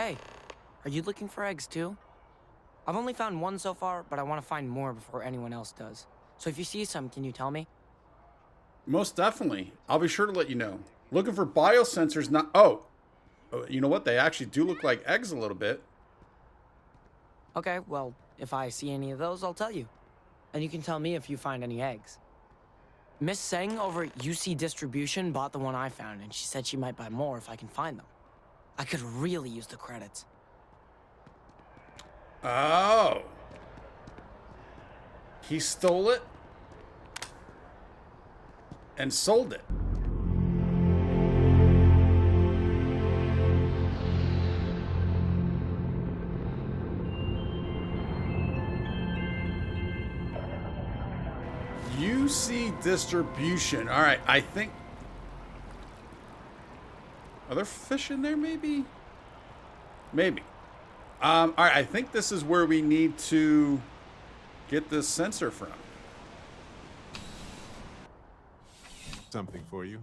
Hey, are you looking for eggs too? I've only found one so far, but I want to find more before anyone else does. So if you see some, can you tell me? Most definitely. I'll be sure to let you know. Looking for biosensors, not... you know what? They actually do look like eggs a little bit. Okay, well, if I see any of those, I'll tell you. And you can tell me if you find any eggs. Miss Seng over at UC Distribution bought the one I found, and she said she might buy more if I can find them. I could really use the credits. Oh. He stole it and sold it. UC Distribution. All right, I think... Are there fish in there, maybe? Maybe. All right, I think this is where we need to get this sensor from. Something for you.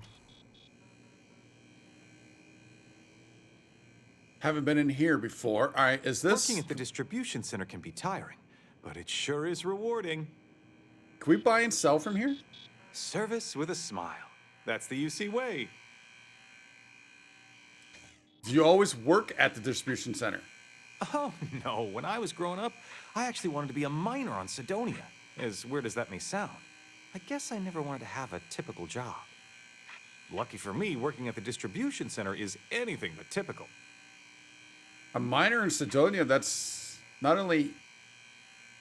Haven't been in here before. All right, is this... Working at the distribution center can be tiring, but it sure is rewarding. Can we buy and sell from here? Service with a smile. That's the UC way. Do you always work at the distribution center? Oh, no. When I was growing up, I actually wanted to be a miner on Sidonia. As weird as that may sound. I guess I never wanted to have a typical job. Lucky for me, working at the distribution center is anything but typical. A miner in Sidonia, that's not only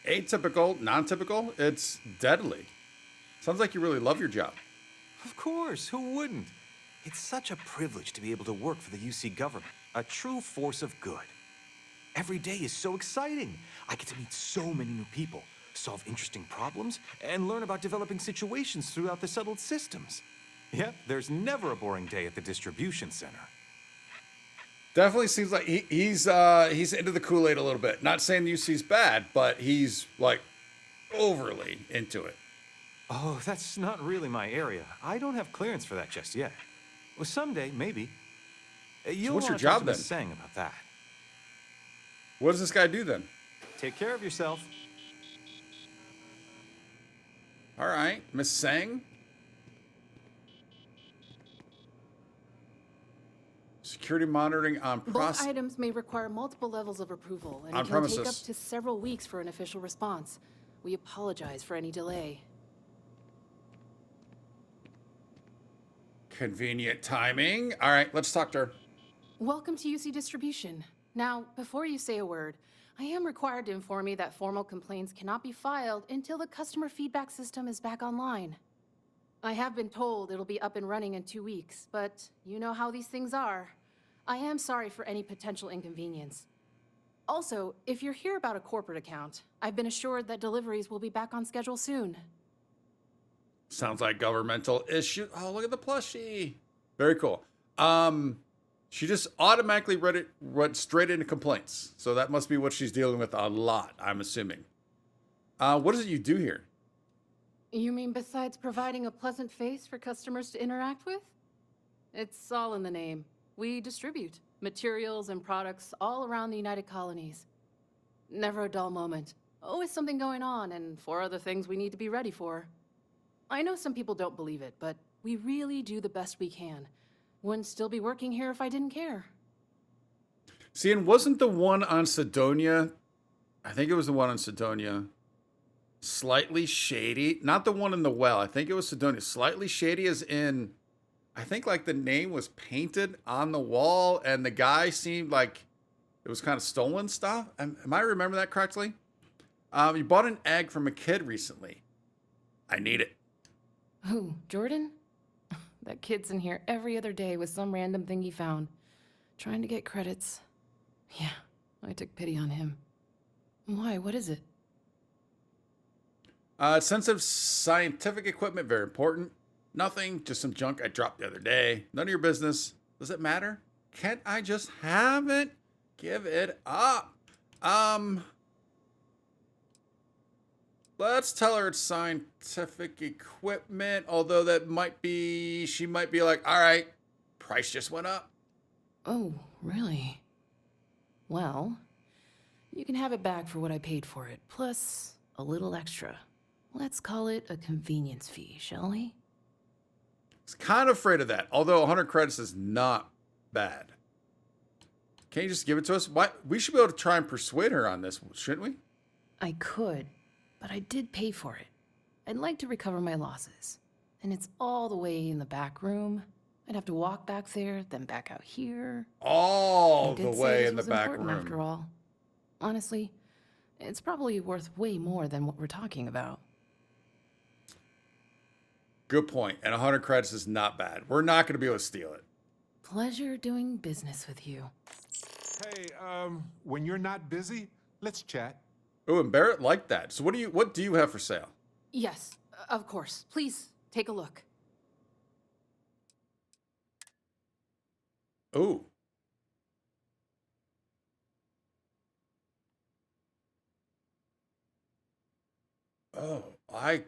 atypical, non-typical, it's deadly. Sounds like you really love your job. Of course, who wouldn't? It's such a privilege to be able to work for the UC government, a true force of good. Every day is so exciting. I get to meet so many new people, solve interesting problems, and learn about developing situations throughout the settled systems. Yep, there's never a boring day at the distribution center. Definitely seems like he's into the Kool-Aid a little bit. Not saying the UC's bad, but he's like overly into it. Oh, that's not really my area. I don't have clearance for that just yet. Well, someday, maybe. You'll what's your want to talk job to then? Miss Sang about that. What does this guy do then? Take care of yourself. All right, Miss Sang. Security monitoring on Both items may require multiple levels of approval and on can premises. take up to several weeks for an official response. We apologize for any delay. Convenient timing. All right, let's talk to her. Welcome to UC Distribution. Now, before you say a word, I am required to inform you that formal complaints cannot be filed until the customer feedback system is back online. I have been told it'll be up and running in 2 weeks, but you know how these things are. I am sorry for any potential inconvenience. Also, if you're here about a corporate account, I've been assured that deliveries will be back on schedule soon. Sounds like governmental issue. Oh, look at the plushie. Very cool. She just automatically went straight into complaints. So that must be what she's dealing with a lot, I'm assuming. What is it you do here? You mean besides providing a pleasant face for customers to interact with? It's all in the name. We distribute materials and products all around the United Colonies. Never a dull moment. Always something going on and 4 other things we need to be ready for. I know some people don't believe it, but we really do the best we can. Wouldn't still be working here if I didn't care. See, and wasn't the one on Sidonia, I think it was the one on Sidonia, slightly shady? Not the one in the well. I think it was Sidonia. Slightly shady as in, I think like the name was painted on the wall and the guy seemed like it was kind of stolen stuff. Am I remember that correctly? You bought an egg from a kid recently. I need it. Who, Jordan? That kid's in here every other day with some random thing he found. Trying to get credits. Yeah, I took pity on him. Why, what is it? Sensitive scientific equipment, very important. Nothing, just some junk I dropped the other day. None of your business. Does it matter? Can't I just have it? Give it up. Let's tell her it's scientific equipment, although that might be, she might be like, all right, price just went up. Oh, really? Well, you can have it back for what I paid for it, plus a little extra. Let's call it a convenience fee, shall we? I was kind of afraid of that, although 100 credits is not bad. Can't you just give it to us? Why? We should be able to try and persuade her on this, shouldn't we? I could, but I did pay for it. I'd like to recover my losses. And it's all the way in the back room. I'd have to walk back there, then back out here. All I did the say way this in the was back important room. after all. Honestly, it's probably worth way more than what we're talking about. Good point. And 100 credits is not bad. We're not going to be able to steal it. Pleasure doing business with you. Hey, when you're not busy, let's chat. Oh, and Barrett liked that. So what do you have for sale? Yes, of course. Please, take a look. Oh. Oh, I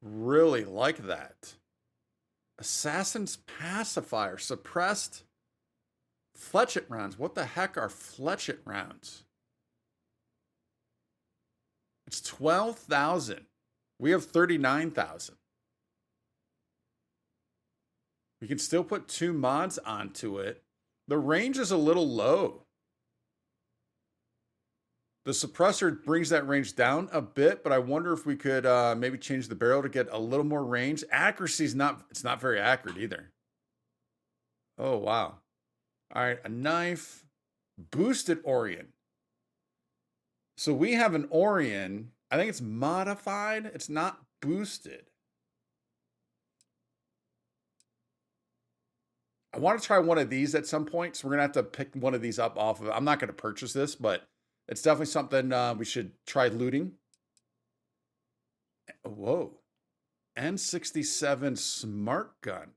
really like that. Assassin's Pacifier. Suppressed fletchet rounds. What the heck are fletchet rounds? It's 12,000. We have 39,000. We can still put 2 mods onto it. The range is a little low. The suppressor brings that range down a bit, but I wonder if we could maybe change the barrel to get a little more range. Accuracy is it's not very accurate either. Oh, wow. All right, a knife. Boosted Orion. So we have an Orion. I think it's modified. It's not boosted. I want to try one of these at some point, so we're going to have to pick one of these up off of it. I'm not going to purchase this, but it's definitely something we should try looting. Whoa. N67 smart gun.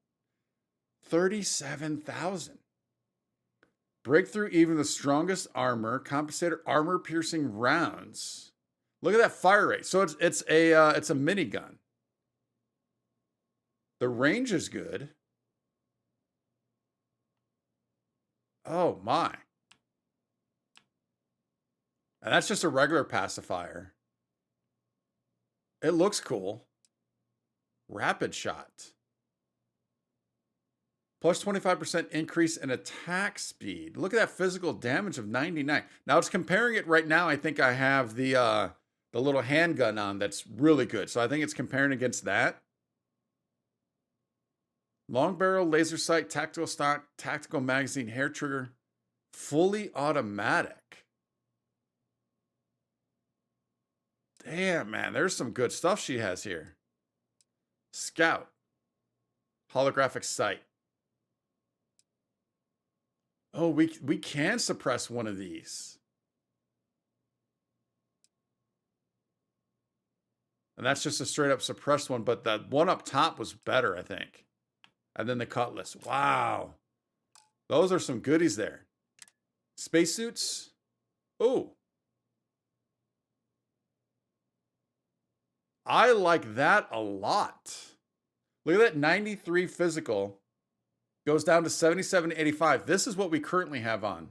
37,000. Breakthrough even the strongest armor. Compensator armor piercing rounds. Look at that fire rate. So it's a minigun. The range is good. Oh my. And that's just a regular pacifier. It looks cool. Rapid shot. Plus 25% increase in attack speed. Look at that physical damage of 99. Now it's comparing it right now. I think I have the little handgun on that's really good. So I think it's comparing against that. Long barrel, laser sight, tactical stock, tactical magazine, hair trigger, fully automatic. Damn, man, there's some good stuff she has here. Scout. Holographic sight. Oh, we can suppress one of these. And that's just a straight up suppressed one, but the one up top was better, I think. And then the cutlass. Wow. Those are some goodies there. Spacesuits. Oh. I like that a lot. Look at that 93 physical. Goes down to 77.85. This is what we currently have on.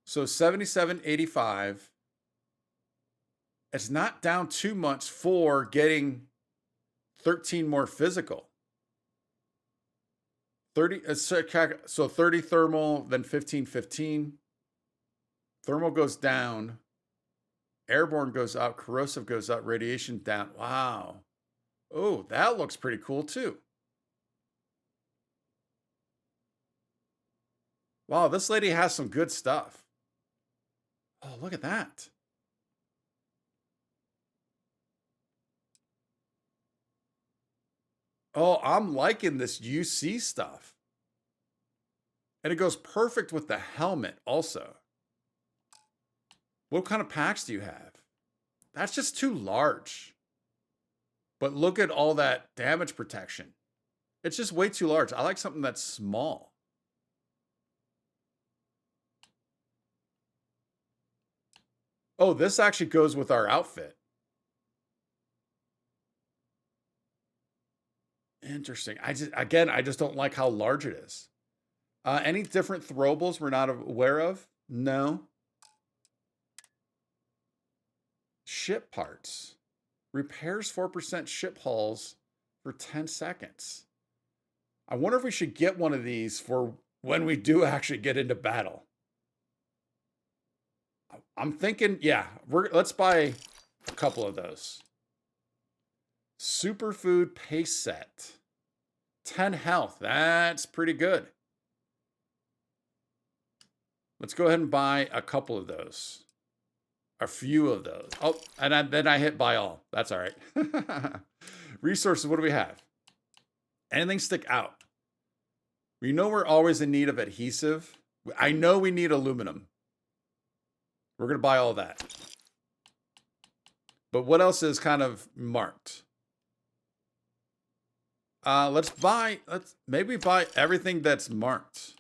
So 77.85. It's not down too much for getting 13 more physical. 30, so 30 thermal, then 15. Thermal goes down. Airborne goes up. Corrosive goes up. Radiation down. Wow. Oh, that looks pretty cool too. Wow, this lady has some good stuff. Oh, look at that. Oh, I'm liking this UC stuff. And it goes perfect with the helmet also. What kind of packs do you have? That's just too large. But look at all that damage protection. It's just way too large. I like something that's small. Oh, this actually goes with our outfit. Interesting. I just don't like how large it is. Any different throwables we're not aware of? No. Ship parts. Repairs 4% ship hulls for 10 seconds. I wonder if we should get one of these for when we do actually get into battle. I'm thinking, yeah, let's buy a couple of those. Superfood paste set. 10 health. That's pretty good. Let's go ahead and buy a couple of those. A few of those. Oh, and then I hit buy all. That's all right. Resources, what do we have? Anything stick out? We know we're always in need of adhesive. I know we need aluminum. We're going to buy all that. But what else is kind of marked? Let's maybe buy everything that's marked.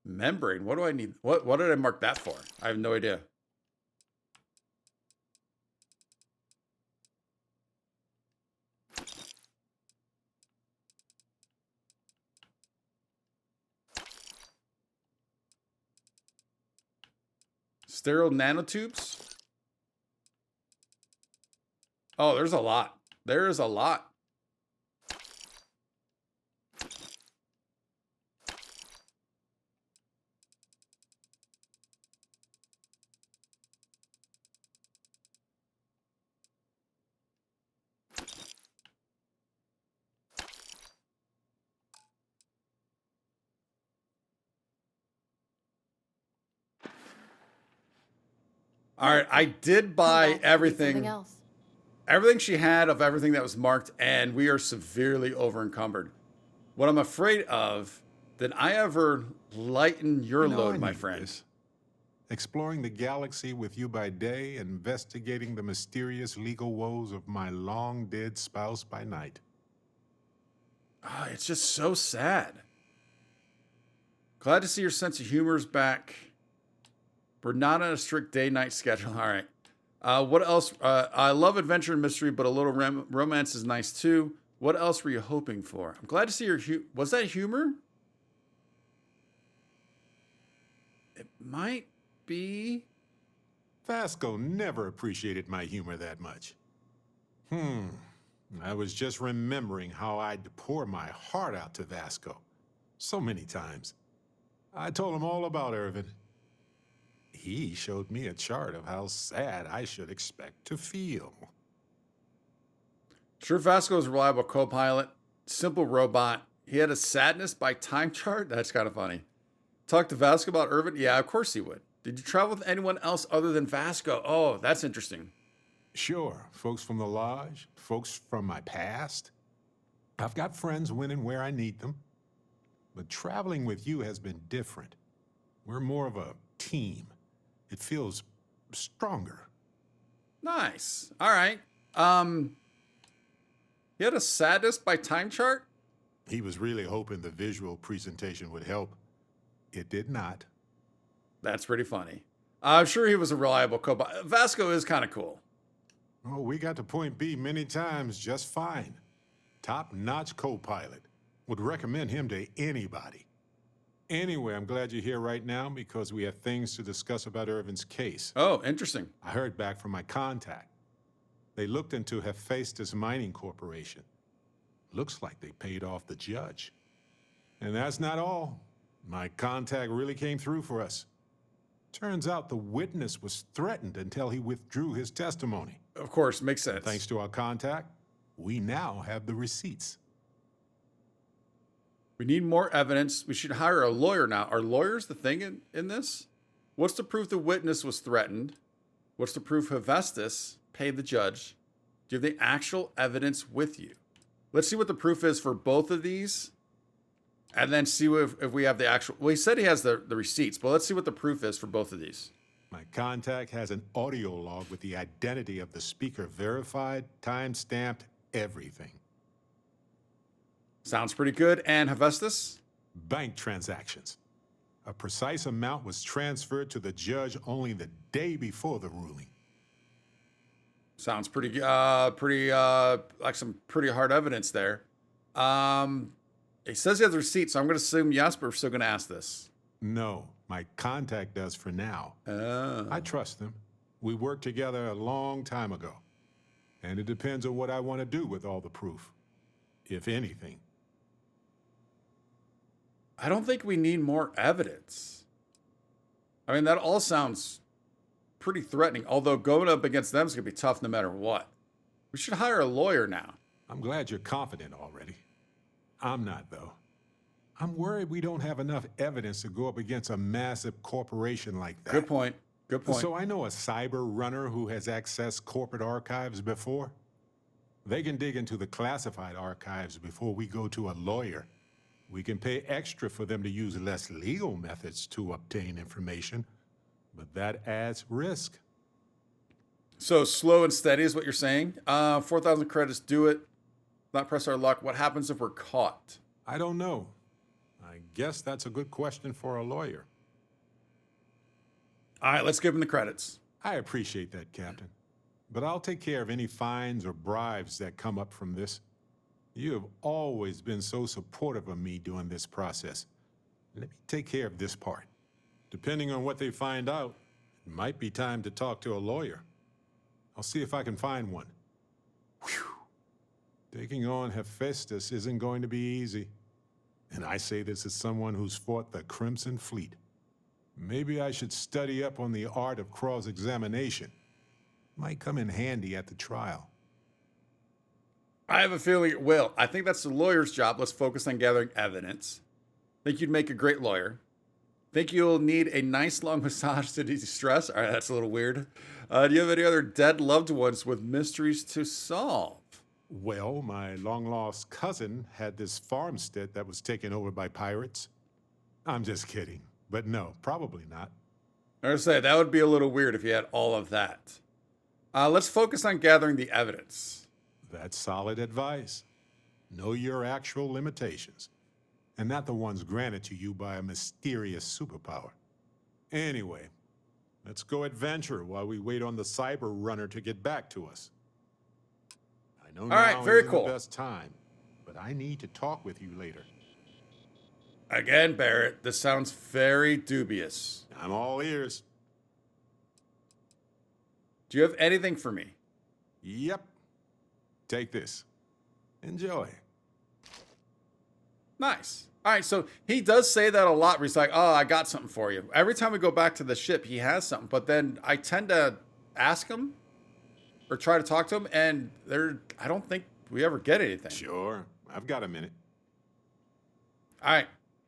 Membrane. What do I need? What did I mark that for? I have no idea. Sterile nanotubes. Oh, there's a lot. There is a lot. All right, I did buy everything. Everything she had of everything that was marked, and we are severely over encumbered. What I'm afraid of, did I ever lighten your load, my friend? Exploring the galaxy with you by day, investigating the mysterious legal woes of my long-dead spouse by night. Oh, it's just so sad. Glad to see your sense of humor is back. We're not on a strict day-night schedule. All right. What else? I love adventure and mystery, but a little romance is nice too. What else were you hoping for? I'm glad to see your was that humor? It might be. Vasco never appreciated my humor that much. I was just remembering how I'd pour my heart out to Vasco so many times. I told him all about Irvin. He showed me a chart of how sad I should expect to feel. Sure, Vasco is a reliable co-pilot, simple robot. He had a sadness by time chart. That's kind of funny. Talk to Vasco about Irvin? Yeah, of course he would. Did you travel with anyone else other than Vasco? Oh, that's interesting. Sure, folks from the lodge, folks from my past. I've got friends when and where I need them. But traveling with you has been different. We're more of a team. It feels stronger. Nice. All right. He had a sadness by time chart? He was really hoping the visual presentation would help. It did not. That's pretty funny. I'm sure he was a reliable co-pilot. Vasco is kind of cool. Oh, we got to point B many times just fine. Top-notch co-pilot. Would recommend him to anybody. Anyway, I'm glad you're here right now because we have things to discuss about Irvin's case. Oh, interesting. I heard back from my contact. They looked into Hephaestus Mining Corporation. Looks like they paid off the judge. And that's not all. My contact really came through for us. Turns out the witness was threatened until he withdrew his testimony. Of course, makes sense. Thanks to our contact, we now have the receipts. We need more evidence. We should hire a lawyer now. Are lawyers the thing in this? What's to prove the witness was threatened? What's to prove Hephaestus paid the judge? Do you have the actual evidence with you? Let's see what the proof is for both of these. And then see if we have the actual... Well, he said he has the receipts, but let's see what the proof is for both of these. My contact has an audio log with the identity of the speaker verified, time-stamped, everything. Sounds pretty good. And Hephaestus? Bank transactions. A precise amount was transferred to the judge only the day before the ruling. Sounds pretty, like some pretty hard evidence there. It says he has a receipt, so I'm going to assume yes, but we're still going to ask this. No, my contact does for now. Oh. I trust them. We worked together a long time ago. And it depends on what I want to do with all the proof, if anything. I don't think we need more evidence. I mean, that all sounds pretty threatening, although going up against them is going to be tough no matter what. We should hire a lawyer now. I'm glad you're confident already. I'm not, though. I'm worried we don't have enough evidence to go up against a massive corporation like that. Good point. Good point. So I know a cyber runner who has accessed corporate archives before. They can dig into the classified archives before we go to a lawyer. We can pay extra for them to use less legal methods to obtain information, but that adds risk. So slow and steady is what you're saying? 4,000 credits, do it. Not press our luck. What happens if we're caught? I don't know. I guess that's a good question for a lawyer. All right, let's give him the credits. I appreciate that, Captain. But I'll take care of any fines or bribes that come up from this. You have always been so supportive of me during this process. Let me take care of this part. Depending on what they find out, it might be time to talk to a lawyer. I'll see if I can find one. Whew. Taking on Hephaestus isn't going to be easy. And I say this as someone who's fought the Crimson Fleet. Maybe I should study up on the art of cross-examination. Might come in handy at the trial. I have a feeling it will. I think that's the lawyer's job. Let's focus on gathering evidence. Think you'd make a great lawyer. Think you'll need a nice long massage to de-stress. All right, that's a little weird. Do you have any other dead loved ones with mysteries to solve? Well, my long-lost cousin had this farmstead that was taken over by pirates. I'm just kidding. But no, probably not. I was gonna say, that would be a little weird if you had all of that. Let's focus on gathering the evidence. That's solid advice. Know your actual limitations, and not the ones granted to you by a mysterious superpower. Anyway, let's go adventure while we wait on the cyber runner to get back to us. I know now isn't the best time, but I need to talk with you later. Again, Barrett, this sounds very dubious. I'm all ears. Do you have anything for me? Yep. Take this. Enjoy. Nice. All right, so he does say that a lot where he's like, oh, I got something for you. Every time we go back to the ship, he has something, but then I tend to ask him or try to talk to him, and I don't think we ever get anything. Sure. I've got a minute. All right,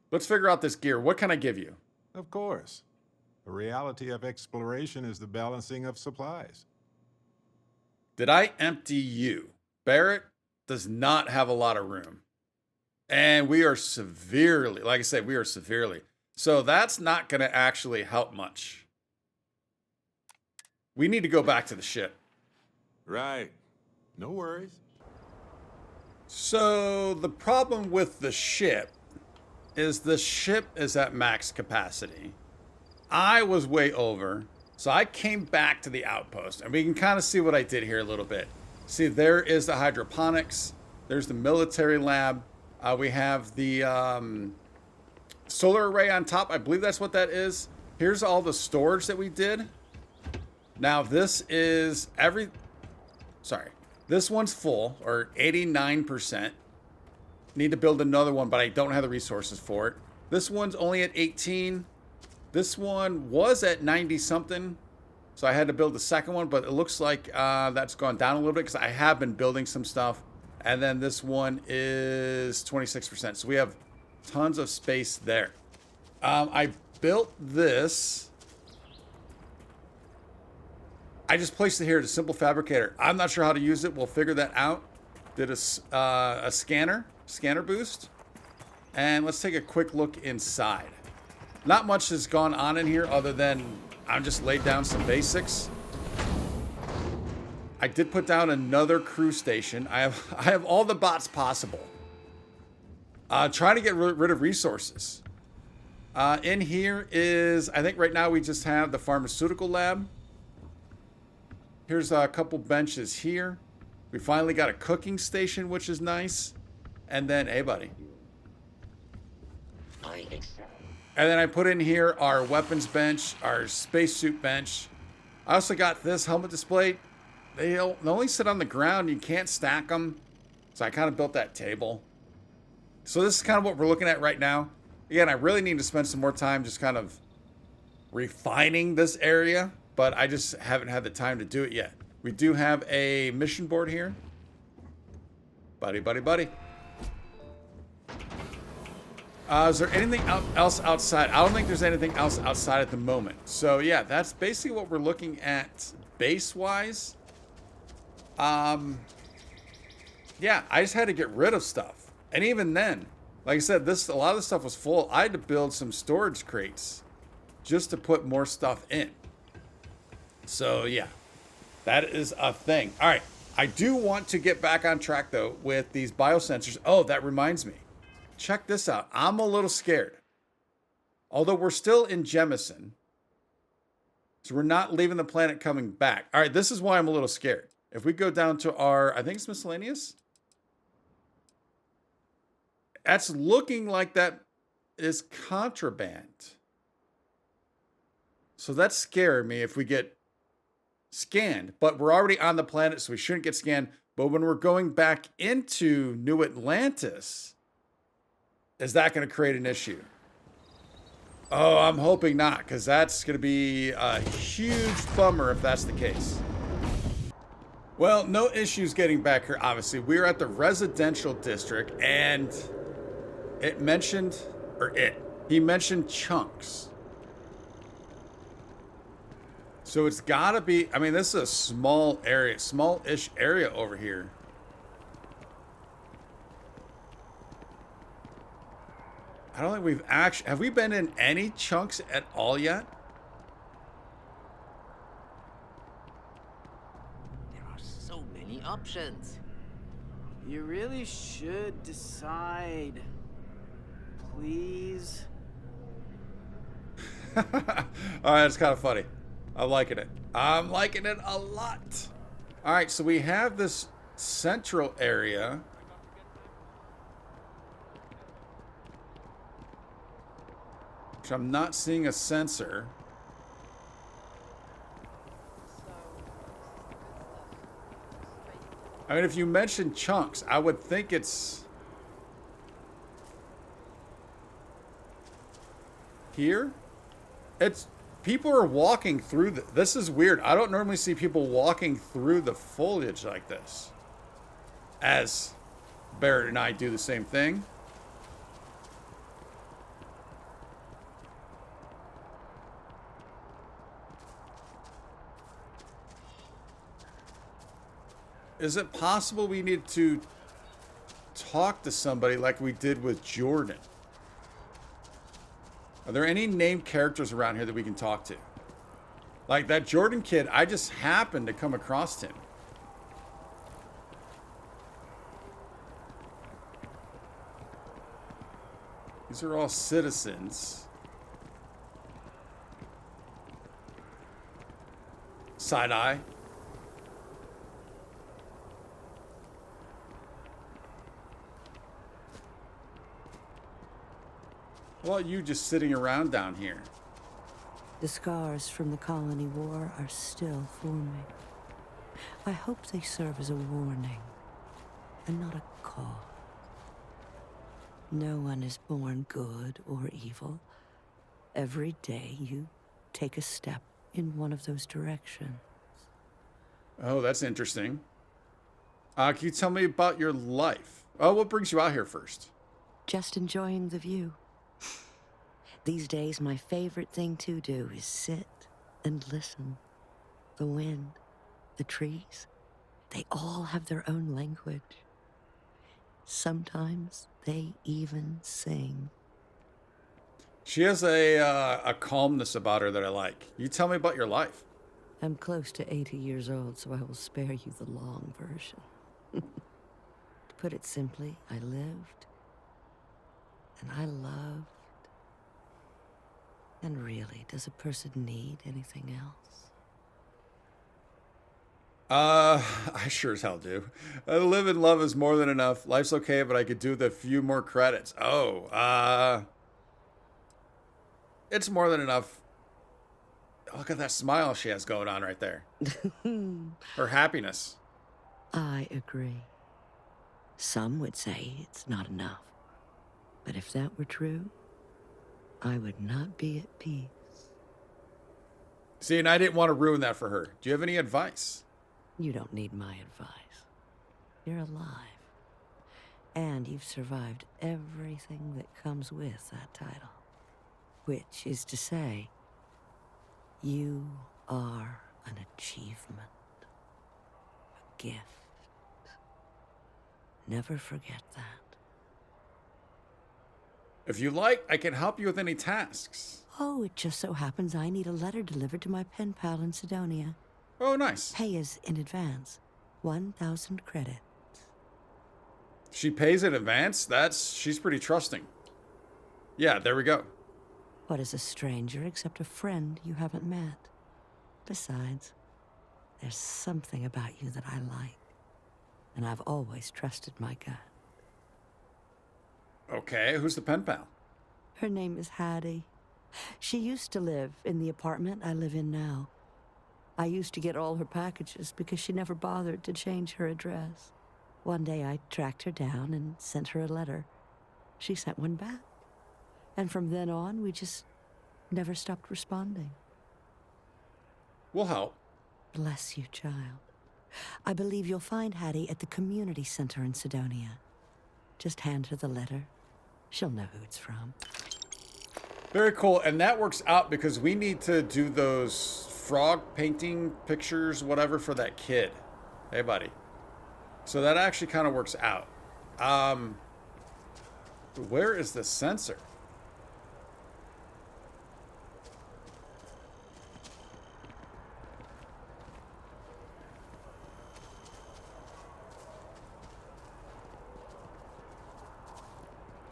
let's figure out this gear. What can I give you? Of course. The reality of exploration is the balancing of supplies. Did I empty you? Barrett does not have a lot of room. And we are severely, like I said, we are severely. So that's not going to actually help much. We need to go back to the ship. Right. No worries. So the problem with the ship is at max capacity. I was way over, so I came back to the outpost, and we can kind of see what I did here a little bit. See, there is the hydroponics. There's the military lab. We have the solar array on top. I believe that's what that is. Here's all the storage that we did. Now this is this one's full, or 89%. Need to build another one, but I don't have the resources for it. This one's only at 18. This one was at 90 something. So I had to build the second one, but it looks like that's gone down a little bit because I have been building some stuff. And then this one is 26%. So we have tons of space there. I built this. I just placed it here. It's a simple fabricator. I'm not sure how to use it. We'll figure that out. Did a scanner boost. And let's take a quick look inside. Not much has gone on in here other than I've just laid down some basics. I did put down another crew station. I have all the bots possible. Trying to get rid of resources. In here is, I think right now we just have the pharmaceutical lab. Here's a couple benches here. We finally got a cooking station, which is nice. And then, hey, buddy. And then I put in here our weapons bench, our spacesuit bench. I also got this helmet display. They only sit on the ground. You can't stack them. So I kind of built that table. So this is kind of what we're looking at right now. Again, I really need to spend some more time just kind of refining this area, but I just haven't had the time to do it yet. We do have a mission board here. Buddy, buddy, buddy. Is there anything else outside? I don't think there's anything else outside at the moment. So yeah, that's basically what we're looking at base-wise. Yeah, I just had to get rid of stuff. And even then, like I said, a lot of the stuff was full. I had to build some storage crates just to put more stuff in. So yeah, that is a thing. All right, I do want to get back on track though with these biosensors. Oh, that reminds me. Check this out. I'm a little scared. Although we're still in Jemison. So we're not leaving the planet coming back. All right, this is why I'm a little scared. If we go down to our, I think it's miscellaneous. That's looking like that is contraband. So that's scaring me if we get scanned. But we're already on the planet, so we shouldn't get scanned. But when we're going back into New Atlantis, is that going to create an issue? Oh, I'm hoping not, because that's going to be a huge bummer if that's the case. Well, no issues getting back here, obviously. We're at the residential district, and he mentioned chunks. So it's got to be, I mean, this is a small area, small-ish area over here. I don't think we've actually, have we been in any chunks at all yet? There are so many options. You really should decide. Please. All right, it's kind of funny. I'm liking it. I'm liking it a lot. All right, so we have this central area. Which I'm not seeing a sensor. I mean, if you mention chunks, I would think it's here. It's people are walking through this is weird. I don't normally see people walking through the foliage like this. As Barrett and I do the same thing. Is it possible we need to talk to somebody like we did with Jordan? Are there any named characters around here that we can talk to? Like that Jordan kid, I just happened to come across him. These are all citizens. Side eye. Well, you just sitting around down here. The scars from the colony war are still forming. I hope they serve as a warning, and not a cause. No one is born good or evil. Every day you take a step in one of those directions. Oh, that's interesting. Can you tell me about your life? Oh, what brings you out here first? Just enjoying the view. These days, my favorite thing to do is sit and listen. The wind, the trees, they all have their own language. Sometimes they even sing. She has a calmness about her that I like. You tell me about your life. I'm close to 80 years old, so I will spare you the long version. To put it simply, I lived, and I loved. And really, does a person need anything else? I sure as hell do. Live and love is more than enough. Life's okay, but I could do with a few more credits. Oh, it's more than enough. Look at that smile she has going on right there. Her happiness. I agree. Some would say it's not enough. But if that were true, I would not be at peace. See, and I didn't want to ruin that for her. Do you have any advice? You don't need my advice. You're alive. And you've survived everything that comes with that title. Which is to say, you are an achievement. A gift. Never forget that. If you like, I can help you with any tasks. Oh, it just so happens I need a letter delivered to my pen pal in Sidonia. Oh, nice. Pay is in advance. 1,000 credits. She pays in advance? She's pretty trusting. Yeah, there we go. What is a stranger except a friend you haven't met? Besides, there's something about you that I like. And I've always trusted my gut. Okay, who's the pen pal? Her name is Hattie. She used to live in the apartment I live in now. I used to get all her packages because she never bothered to change her address. One day I tracked her down and sent her a letter. She sent one back. And from then on, we just never stopped responding. We'll help. Bless you, child. I believe you'll find Hattie at the community center in Sidonia. Just hand her the letter. She'll know who it's from. Very cool. And that works out because we need to do those frog painting pictures, whatever, for that kid. Hey, buddy. So that actually kind of works out. Where is the sensor?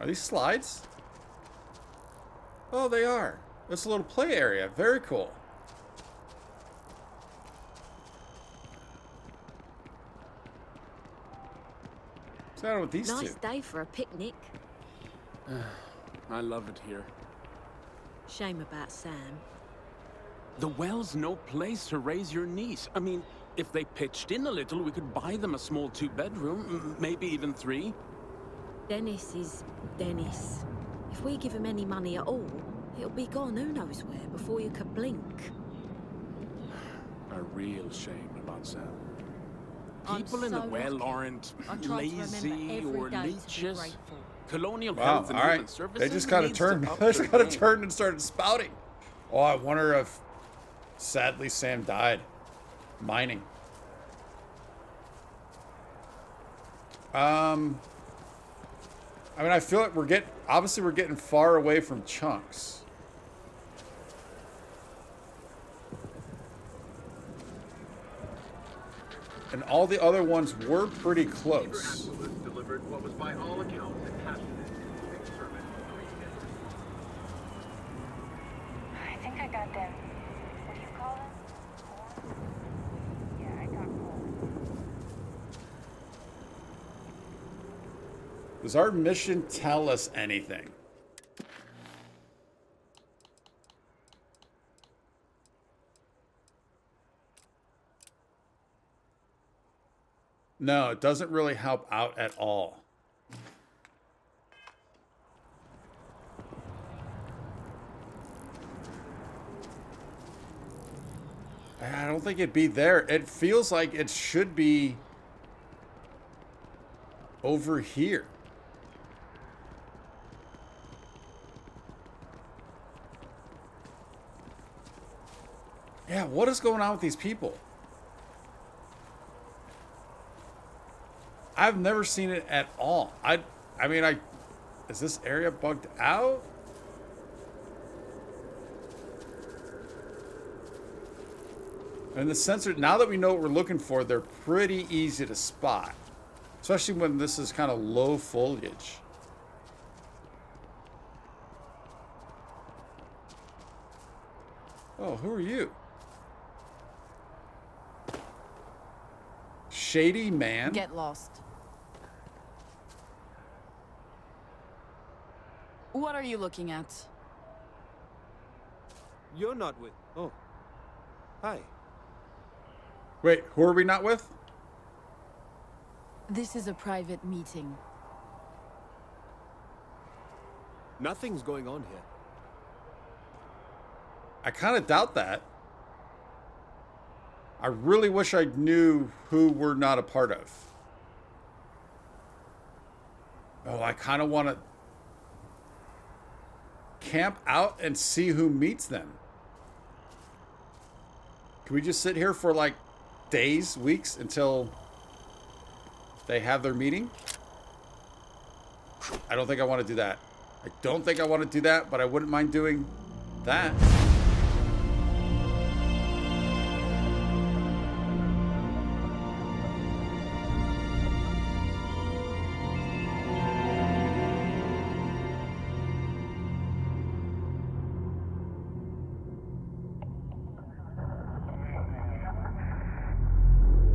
Are these slides? Oh, they are. It's a little play area. Very cool. What's going on with these Nice two? day for a picnic. I love it here. Shame about Sam. The well's no place to raise your niece. I mean, if they pitched in a little, we could buy them a small 2-bedroom, maybe even 3. Dennis is Dennis. If we give him any money at all, he'll be gone who knows where before you could blink. A real shame about Sam. I'm People in the so well lucky. aren't I try to lazy remember or every day to be leeches. grateful. Colonial Wow, Health all and Human right. Services They just kind of needs to turned. up They just their kind of game. turned and started spouting. Oh, I wonder if sadly Sam died mining. I mean, I feel like we're getting far away from chunks. And all the other ones were pretty close. Delivered what was by all accounts a passionate service. I think I got them. What do you call them? Yeah, I got cold. Does our mission tell us anything? No, it doesn't really help out at all. I don't think it'd be there. It feels like it should be over here. Yeah, what is going on with these people? I've never seen it at all. I mean, is this area bugged out? And the sensor, now that we know what we're looking for, they're pretty easy to spot. Especially when this is kind of low foliage. Oh, who are you? Shady man? Get lost. What are you looking at? You're not with... Oh. Hi. Wait, who are we not with? This is a private meeting. Nothing's going on here. I kind of doubt that. I really wish I knew who we're not a part of. Oh, I kind of want to camp out and see who meets them. Can we just sit here for like days, weeks, until they have their meeting? I don't think I want to do that. I don't think I want to do that, but I wouldn't mind doing that.